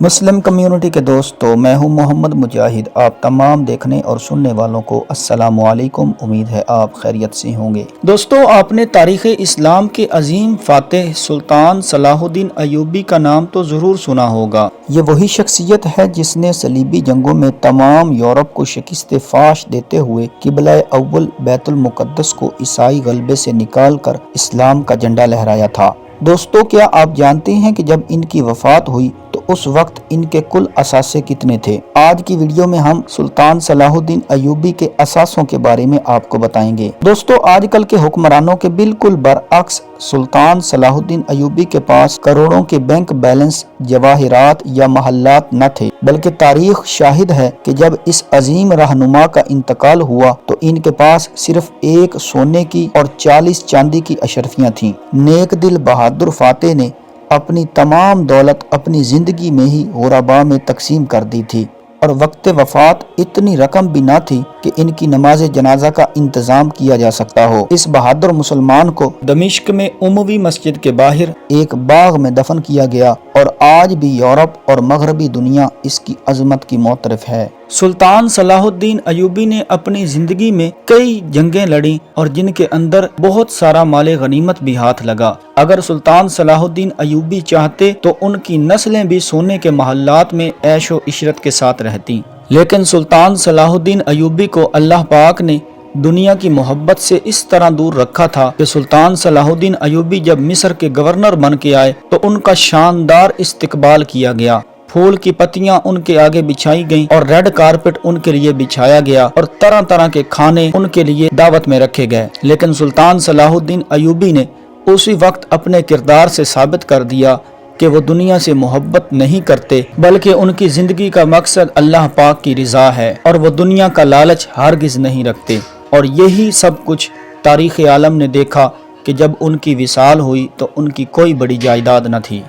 مسلم community کے دوستو، میں ہوں محمد مجاہد۔ آپ تمام دیکھنے اور سننے والوں کو السلام علیکم۔ امید ہے آپ خیریت سے ہوں گے۔ دوستو، آپ نے تاریخ اسلام کے عظیم فاتح سلطان صلاح الدین ایوبی کا نام تو ضرور سنا ہوگا۔ یہ وہی شخصیت ہے جس نے صلیبی جنگوں میں تمام یورپ کو شکست فاش دیتے ہوئے قبلہ اول بیت المقدس کو عیسائی غلبے سے نکال کر اسلام کا جھنڈا لہرایا تھا۔ دوستو، کیا آپ جانتے ہیں کہ جب ان کی وفات ہوئی تو اس وقت ان کے کل اثاثے کتنے تھے؟ آج کی ویڈیو میں ہم سلطان صلاح الدین ایوبی کے اثاثوں کے بارے میں آپ کو بتائیں گے۔ دوستو، آج کل کے حکمرانوں کے بالکل برعکس سلطان صلاح الدین ایوبی کے پاس کروڑوں کے بینک بیلنس، جواہرات یا محلات نہ تھے، بلکہ تاریخ شاہد ہے کہ جب اس عظیم رہنما کا انتقال ہوا تو ان کے پاس صرف 1 سونے کی اور 40 چاندی کی اشرفیاں تھیں۔ نیک دل بہادر فاتح نے اپنی تمام دولت اپنی زندگی میں ہی غرباء میں تقسیم کر دی تھی، اور وقت وفات اتنی رقم بھی نہ تھی کہ ان کی نماز جنازہ کا انتظام کیا جا سکتا ہو۔ اس بہادر مسلمان کو دمشق میں اموی مسجد کے باہر ایک باغ میں دفن کیا گیا، اور آج بھی یورپ اور مغربی دنیا اس کی عظمت کی معترف ہے۔ سلطان صلاح الدین ایوبی نے اپنی زندگی میں کئی جنگیں لڑیں اور جن کے اندر بہت سارا مال غنیمت بھی ہاتھ لگا۔ اگر سلطان صلاح الدین ایوبی چاہتے تو ان کی نسلیں بھی سونے کے محلات میں عیش و عشرت کے ساتھ رہتی، لیکن سلطان صلاح الدین ایوبی کو اللہ پاک نے دنیا کی محبت سے اس طرح دور رکھا تھا کہ سلطان صلاح الدین ایوبی جب مصر کے گورنر بن کے آئے تو ان کا شاندار استقبال کیا گیا۔ پھول کی پتیاں ان کے آگے بچھائی گئیں اور ریڈ کارپٹ ان کے لیے بچھایا گیا، اور طرح طرح کے کھانے ان کے لیے دعوت میں رکھے گئے۔ لیکن سلطان صلاح الدین ایوبی نے اسی وقت اپنے کردار سے ثابت کر دیا کہ وہ دنیا سے محبت نہیں کرتے، بلکہ ان کی زندگی کا مقصد اللہ پاک کی رضا ہے، اور وہ دنیا کا لالچ ہرگز نہیں رکھتے۔ اور یہی سب کچھ تاریخ عالم نے دیکھا کہ جب ان کی وصال ہوئی تو ان کی کوئی بڑی جائیداد نہ تھی۔